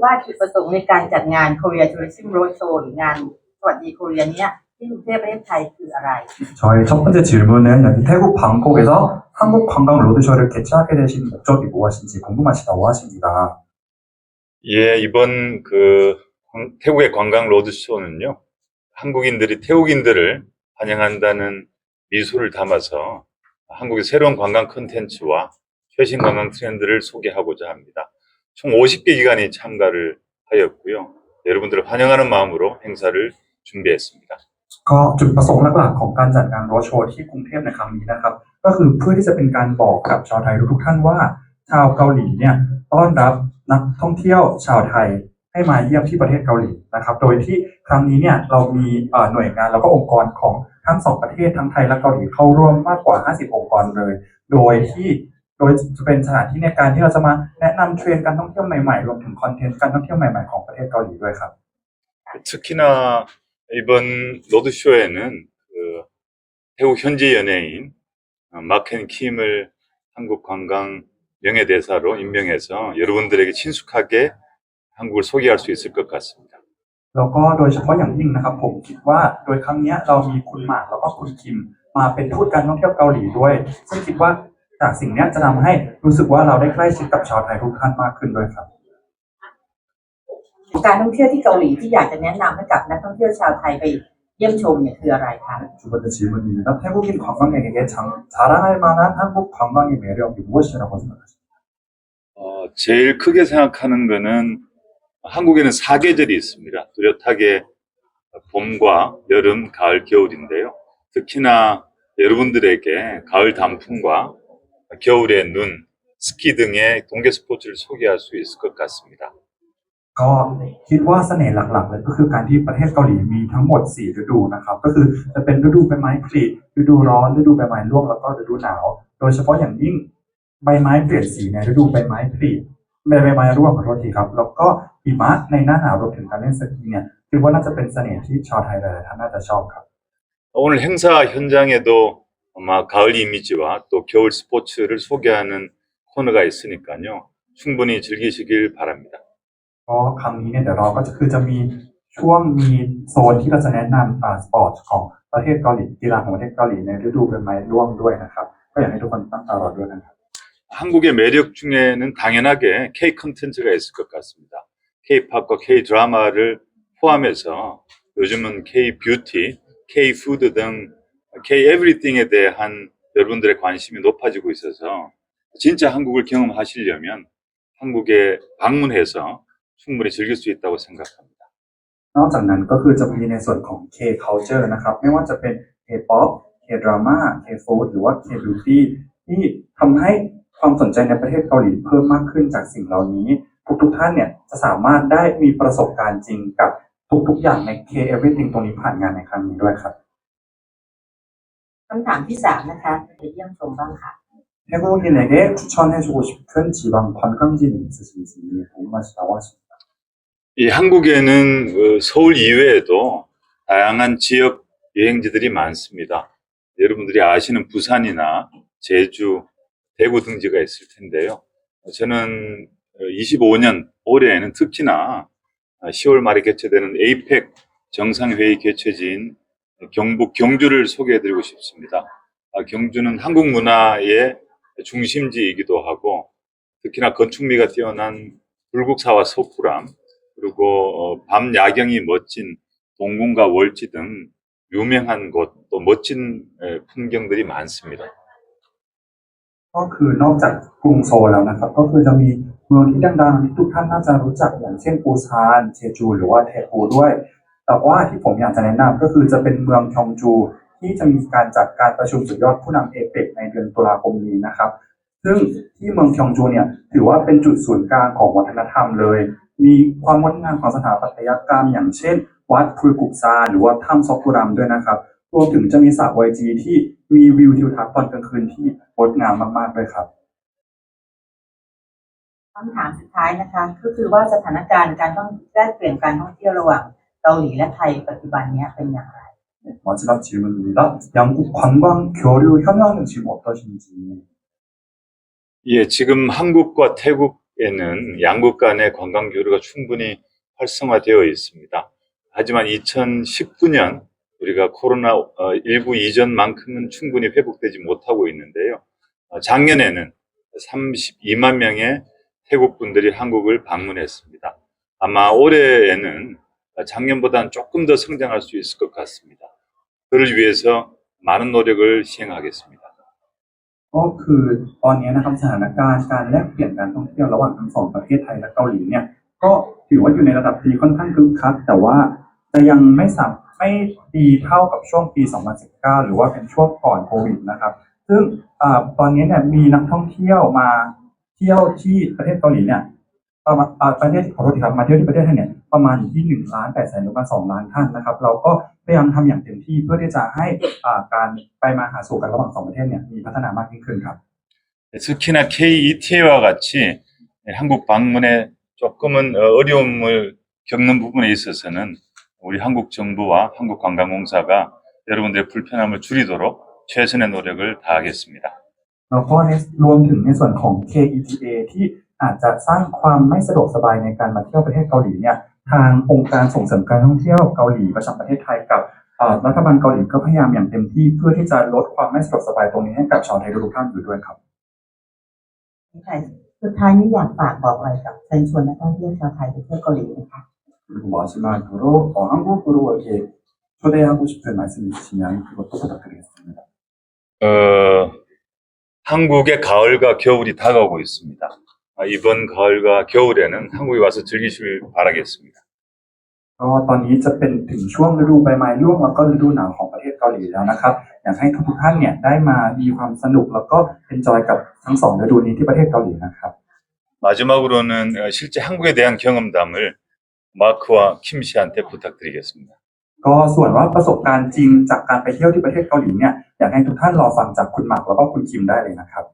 ว่าจุดประสงค์ในการจัดงาน Korea Tourism Roadshow หรืองานสวัสดีโคเรียเนี้ยที่กรุงเทพประเทศไทยคืออะไร 저희 첫 번째 질문은 여기 태국 방콕에서 한국 관광 로드쇼를 개최하게 되신 목적이 무엇인지 궁금하시다고 하십니다. 예, 이번 태국의 관광 로드쇼는요, 한국인들이 태국인들을 환영한다는 미소를 담아서 한국의 새로운 관광 콘텐츠와 최신 관광 트렌드를 소개하고자 합니다. 총 50개 기관이 참가를 하였고요. 여러분들을 환영하는 마음으로 행사를 준비했습니다. ก็จุดประสงค์หลักๆของการจัดงานโรดโชว์ที่กรุงเทพในครั้งนี้นะครับก็คือเพื่อที่จะเป็นการบอกกับชาวไทยทุกๆท่านว่าชาวเกาหลีเนี่ยต้อนรับนักท่องเที่ยวชาวไทยให้มาเยี่ยมที่ประเทศเกาหลีนะครับโดยที่ครั้งนี้เนี่ยเรามีหน่วยงานแล้วก็องค์กรของทั้งสองประเทศทั้งไทยและเกาหลีเข้าร่วมมากกว่า50องค์กรเลยโดยจะเป็นสถานที่ในการที่เราจะมาแนะนำเทรนด์การท่องเที่ยวใหม่ๆรวมถึงคอนเทนต์การท่องเที่ยวใหม่ๆของประเทศเกาหลีด้วยครับ 특히나 이번 로드쇼에는 태국 현지 연예인 마켄 킴을 한국 관광 명예대사로 임명해서 여러분들에게 친숙하게 한국을 소개할 수 있을 것 같습니다. แล้วก็โดยเฉพาะอย่างยิ่งนะครับผมคิดว่าโดยครั้งนี้เรามีคุณหมากแล้วก็คุณคิมมาเป็นทูตการท่องเที่ยวเกาหลีด้วยซึ่งคิดว่าจากสิ่งนี้จะทำให้รู้สึกว่าเราได้ใกล้ชิดกับชาวไทยทุกท่านมากขึ้นด้วยครับ การท่องเที่ยวที่เกาหลีที่อยากจะแนะนำให้กับนักท่องเที่ยวชาวไทยไปเยี่ยมชมเนี่ยคืออะไรคะ 두 번째 질문입니다. 태국인 관광객에게 자랑할 만한 한국 관광의 매력이 무엇이라고 생각하십니까? 제일 크게 생각하는 거는 한국에는 4계절이 있습니다. 뚜렷하게 봄과 여름, 가을, 겨울인데요. 특히나 여러분들에게 가을 단풍과 겨울의 눈, 스키 등의 동계 스포츠를 소개할 수 있을 것 같습니다. ก็คิดว่าเสน่ห์หลักๆเลยก็คือการที่ประเทศเกาหลีมีทั้งหมด4ฤดูนะครับก็คือจะเป็นฤดูใบไม้ผลิฤดูร้อนฤดูใบไม้ร่วงแล้วก็ฤดูหนาวโดยเฉพาะอย่างยิ่งใบไม้เปลี่ยนสีในฤดูใบไม้ผลิใบไม้ร่วงขอโทษทีครับแล้วก็หิมะในหน้าหนาวรวมถึงการเล่นสกีเนี่ยคิดว่าน่าจะเป็นเสน่ห์ที่ชาวไทยหลายๆท่านน่าจะชอบครับ 오늘 행사 현장에도 아마 가을 이미지와 또 겨울 스포츠를 소개하는 코너가 있으니까요. 충분히 즐기시길 바랍니다. ก็ครั้งนี้เนี่ยเดี๋ยวเราก็จะจะมีช่วงมีโซนที่เราจะแนะนำสปอร์ตของประเทศเกาหลีกีฬาของประเทศเกาหลีในฤดูใบไม้ร่วงด้วยนะครับก็อยากให้ทุกคนตั้งตารอด้วยนะครับ 한국의 매력 중에는 당연하게 K 콘텐츠가 있을 것 같습니다. K-팝과 K 드라마를 포함해서 요즘은 K 뷰티, K 푸드 등 K 에브리띵에 대한 여러분들의 관심이 높아지고 있어서 진짜 한국을 경험하시려면 한국에 방문해서 충분히 즐길 수 있다고 생각합니다. นอกจากนั้นก็คือจะมีในส่วนของ K culture นะครับไม่ว่าจะเป็น K-pop K drama K food หรือว่า K beauty ที่ทำให้ความสนใจในประเทศเกาหลีเพิ่มมากขึ้นจากสิ่งเหล่านี้ทุกท่านเนี่ยจะสามารถได้มีประสบการณ์จริงกับทุกอย่างใน K everything ตรงนี้ผ่านงานในครั้งนี้ด้วยครับ คำถามที่3นะคะไปเยี่ยมชมบ้างค่ะ 태국인에게 추천해주고 싶은 지방 관광지는 있으신지 궁금하시다고 하십니다. 이 한국에는 서울 이외에도 다양한 지역 여행지들이 많습니다. 여러분들이 아시는 부산이나 제주, 대구 등지가 있을 텐데요. 저는 25년 올해에는 특히나 10월 말에 개최되는 에이펙 정상회의 개최지인 경북 경주를 소개해드리고 싶습니다. 경주는 한국 문화의 중심지이기도 하고 특히나 건축미가 뛰어난 불국사와 석굴암 그리고 밤 야경이 멋진 동궁과 월지 등 유명한 곳 또 멋진 풍경들이 많습니다. ก็คือนอกจากกรุงโซลแล้วนะครับก็คือจะมีเมืองที่ดังๆที่ทุกท่านน่าจะรู้จักอย่างเช่นปูซานเชจูหรือว่าเทปูด้วยแต่ว่าที่ผมอยากจะแนะนำก็คือจะเป็นเมืองชองจูที่จะมีการจัดการประชุมสุดยอดผู้นำเอเปกในเดือนตุลาคมนี้นะครับซึ่งที่เมืองชองจูเนี่ยถือว่าเป็นจุดศูนย์กลางของวัฒนธรรมเลยมีความงดงามของสถาปัตยกรรมอย่างเช่นวัดพุยกุกซาหรือว่าถ้ำซอกกุรัมด้วยนะครับรวมถึงจะมีสระ YG ที่มีวิวทิวทัศน์ตอนกลางคืนที่งดงามมากๆด้วยครับ คำถามสุดท้ายนะคะก็คือว่าสถานการณ์การต้องแลกเปลี่ยนการท่องเที่ยวระหว่างเกาหลีและไทยปัจจุบันนี้เป็นอย่างไร 마지막 질문입니다. 양국 관광 교류 현황은 지금 어떠신지? 예, 지금 한국과 태국의 양국 간의 관광 교류가 충분히 활성화되어 있습니다. 하지만 2019년 우리가 코로나19 이전만큼은 충분히 회복되지 못하고 있는데요. 작년에는 32만 명의 태국 분들이 한국을 방문했습니다. 아마 올해에는 작년보다는 조금 더 성장할 수 있을 것 같습니다. 그를 위해서 많은 노력을 시행하겠습니다. ก็คือตอนนี้นะครับสถานการณ์การแลกเปลี่ยนการท่องเที่ยวระหว่างทั้งสองประเทศไทยและเกาหลีเนี่ยก็ถือว่าอยู่ในระดับดีค่อนข้างคึกคักแต่ว่าจะยังไม่ดีเท่ากับช่วงปี 2019 หรือว่าเป็นช่วงก่อนโควิดนะครับซึ่งตอนนี้เนี่ยมีนักท่องเที่ยวมาเที่ยวที่ประเทศเกาหลีเนี่ยประมาณขอโทษทีครับมาเที่ยวที่ประเทศไทยเนี่ยประมาณอยู่ที่1,800,000หรือว่า2 ล้านท่านนะครับเราก็พยายามทำอย่างเต็มที่เพื่อที่จะให้การไปมาหาสู่กันระหว่างสองประเทศเนี่ยมีพัฒนามากยิ่งขึ้นครับ 특히나 KETA와 같이 한국 방문에 조금은 어려움을 겪는 부분에 있어서는 우리 한국 정부와 한국관광공사가 여러분들의 불편함을 줄이도록 최선의 노력을 다하겠습니다. แล้วก็รวมถึงในส่วนของ KETA ที่อาจจะสร้างความไม่สะดวกสบายในการมาเที่ยวประเทศเกาหลีเนี่ยทางองค์การส่งเสริมการท่องเที่ยวเกาหลีประจำประเทศไทยกับรัฐบาลเกาหลีก็พยายามอย่างเต็มที่เพื่อที่จะลดความไม่สะดวกสบายตรงนี้ให้กับชาวไทยทุกท่านอยู่ด้วยครับ สุดท้ายนี้อยากฝากบอกอะไรกับเชิญชวนนักท่องเที่ยวชาวไทยไปเที่ยวเกาหลีนะคะ 그리고 마지막으로 한국으로 이렇게 초대하고 싶은 말씀 있으시면 그것도 부탁드리겠습니다. 한국의 가을과 겨울이 다가오고 있습니다. 이번 가을과 겨울에는 한국에 와서 즐기시길 바라겠습니다. ก็ตอนนี้จะเป็นถึงช่วงฤดูใบไม้ร่วงแล้วก็ฤดูหนาวของประเทศเกาหลีแล้วนะครับอยากให้ทุกท่านเนี่ยได้มามีความสนุกแล้วก็เอนจอยกับทั้งสองฤดูนี้ที่ประเทศเกาหลีนะครับ 마지막으로는 실제 한국에 대한 경험담을 마크와 킴 씨한테 부탁드리겠습니다. ก็ส่วนว่าประสบการณ์จริงจากการไปเที่ยวที่ประเทศเกาหลีเนี่ยอยากให้ทุกท่านรอฟังจากคุณหมากแล้วก็คุณคิมได้เลยนะครับ